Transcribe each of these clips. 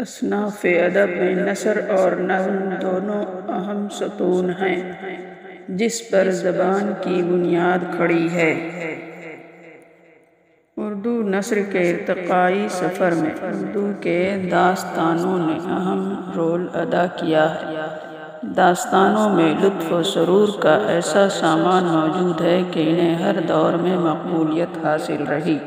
اصناف ادب میں نثر اور نظم دونوں اہم ستون ہیں جس پر زبان کی بنیاد کھڑی ہے۔ اردو نثر کے ارتقائی سفر میں اردو کے داستانوں نے اہم رول ادا کیا ہے۔ داستانوں میں لطف و سرور کا ایسا سامان موجود ہے کہ انہیں ہر دور میں مقبولیت حاصل رہی۔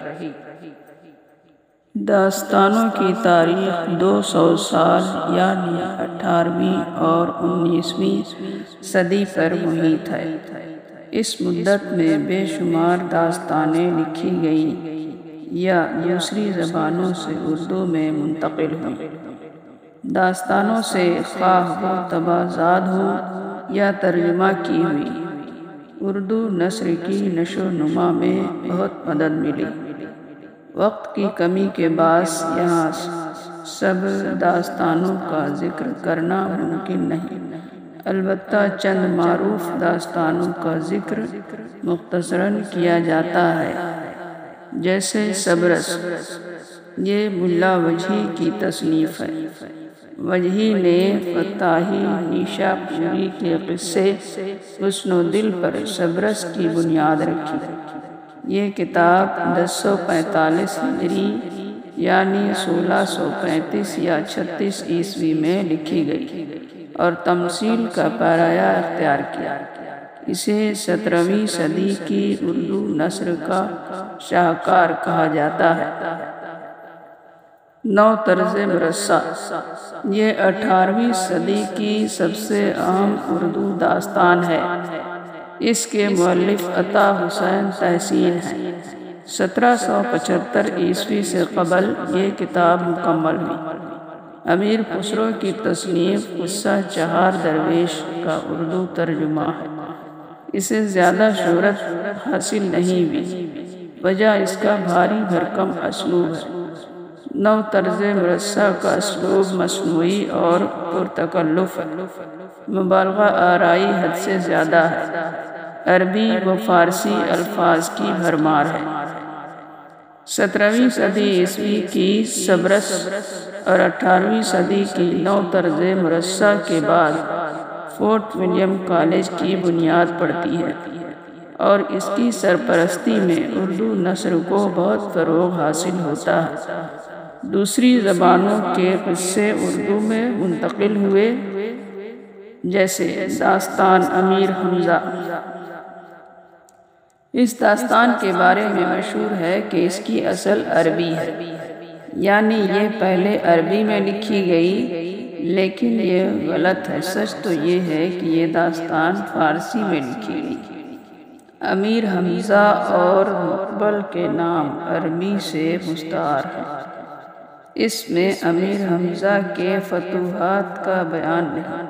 داستانوں کی تاریخ 200 سال یعنی 18ویں اور 19ویں صدی پر محیط ہے۔ اس مدت میں بے شمار داستانیں لکھی گئیں یا دوسری زبانوں سے اردو میں منتقل ہوئیں۔ داستانوں سے خواہ وہ تبادلہ ہو یا ترجمہ کی ہوئی، اردو نثر کی نشو و نما میں بہت مدد ملی۔ وقت کی کمی کے باعث یہاں سب داستانوں کا ذکر کرنا ممکن نہیں، البتہ چند معروف داستانوں کا ذکر مختصراً کیا جاتا ہے، جیسے سبرس۔ یہ ملا وجہی کی تصنیف ہے۔ وجہی نے فتحی نیشا پوری کے قصے حسن و دل پر سبرس کی بنیاد رکھی۔ یہ کتاب 1045 ہجری یعنی 1635 یا 36 عیسوی میں لکھی گئی اور تمثیل کا پایہ اختیار کیا۔ اسے 17ویں صدی کی اردو نثر کا شاہکار کہا جاتا ہے۔ نو طرز مرصع، یہ 18ویں صدی کی سب سے اہم اردو داستان ہے۔ اس کے مؤلف عطا حسین تحسین ہیں۔ 1775 عیسوی سے قبل یہ کتاب مکمل ہوئی۔ امیر خسرو کی تصنیف قصہ چہار درویش کا اردو ترجمہ ہے۔ اسے زیادہ شہرت حاصل نہیں ہوئی، وجہ اس کا بھاری بھرکم اسلوب ہے۔ نو طرز مرصع کا اسلوب مصنوعی اور پرتکلف ہے، مبالغہ آرائی حد سے زیادہ ہے، عربی و فارسی الفاظ کی بھرمار ہے۔ 17ویں صدی عیسوی کی سبرس اور 18ویں صدی کی نو طرز مرصع کے بعد فورٹ ولیم کالج کی بنیاد پڑتی ہے اور اس کی سرپرستی میں اردو نثر کو بہت فروغ حاصل ہوتا ہے۔ دوسری زبانوں کے قصے اردو میں منتقل ہوئے، جیسے داستان امیر حمزہ۔ اس داستان کے بارے میں مشہور ہے کہ اس کی اصل عربی ہے، یعنی یہ پہلے عربی میں لکھی گئی، لیکن یہ غلط ہے۔ سچ تو یہ ہے کہ یہ داستان فارسی میں لکھی گئی۔ امیر حمزہ اور مقبل کے نام عربی سے مستعار ہیں۔ اس میں امیر حمزہ کے فتوحات کا بیان نہیں،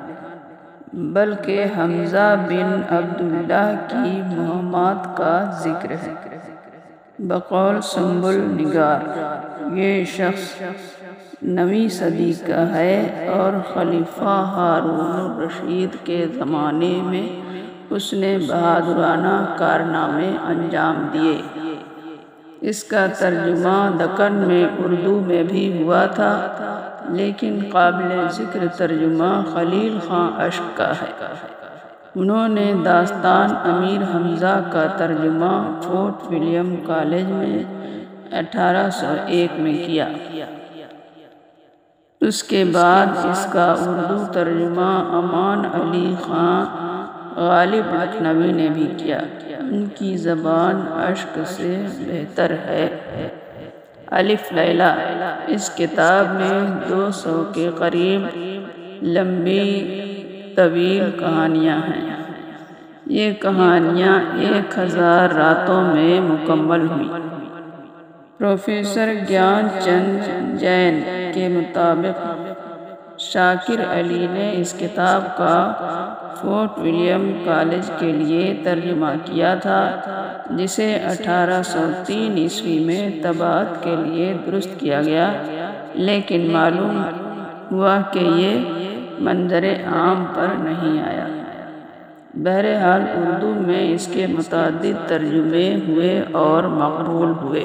بلکہ حمزہ بن عبداللہ کی مہمات کا ذکر ہے۔ بقول سنبل نگار، یہ شخص 9ویں صدی کا ہے اور خلیفہ ہارون الرشید کے زمانے میں اس نے بہادرانہ کارنامے انجام دیے۔ اس کا ترجمہ دکن میں اردو میں بھی ہوا تھا، لیکن قابل ذکر ترجمہ خلیل خاں اشک کا ہے۔ انہوں نے داستان امیر حمزہ کا ترجمہ فورٹ ولیم کالج میں 1801 میں کیا۔ اس کے بعد اس کا اردو ترجمہ امان علی خاں غالب لکھنوی نے بھی کیا۔ ان کی زبان اشک سے بہتر ہے۔ الف لیلہ، اس کتاب میں 200 کے قریب لمبی طویل کہانیاں ہیں۔ یہ کہانیاں 1000 راتوں میں مکمل ہوئیں۔ پروفیسر گیان چند جین کے مطابق شاکر علی نے اس کتاب کا فورٹ ولیم کالج کے لیے ترجمہ کیا تھا، جسے 1803 عیسوی میں طباعت کے لیے درست کیا گیا، لیکن معلوم ہوا کہ یہ منظر عام پر نہیں آیا۔ بہرحال اردو میں اس کے متعدد ترجمے ہوئے اور مقبول ہوئے۔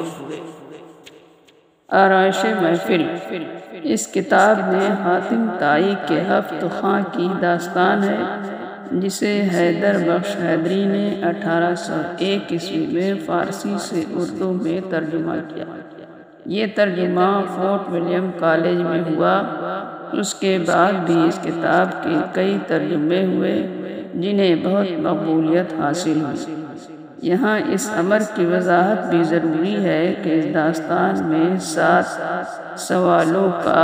آرائش محفل۔ اس کتاب میں حاتم طائی کے ہفت خواہ کی داستان ہے جسے حیدر بخش حیدری نے 1801 عیسوی میں فارسی سے اردو میں ترجمہ کیا۔ یہ ترجمہ فورٹ ولیم کالج میں ہوا۔ اس کے بعد بھی اس کتاب کے کئی ترجمے ہوئے جنہیں بہت مقبولیت حاصل ہوئی۔ یہاں اس امر کی وضاحت بھی ضروری ہے کہ اس داستان میں 7 سوالوں کا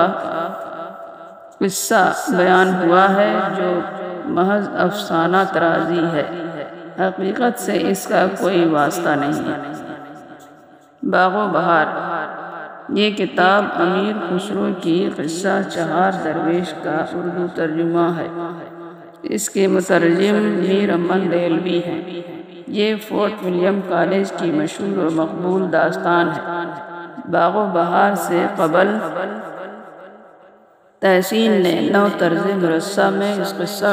قصہ بیان ہوا ہے جو محض افسانہ طرازی ہے، حقیقت سے اس کا کوئی واسطہ نہیں ہے۔ باغ و بہار۔ یہ کتاب امیر خسرو کی قصہ چہار درویش کا اردو ترجمہ ہے۔ اس کے مترجم میر امن دہلوی ہیں۔ یہ فورٹ ولیم کالج کی مشہور و مقبول داستان ہے۔ باغ و بہار سے قبل تحسین نے نو طرز مرصع میں اس قصہ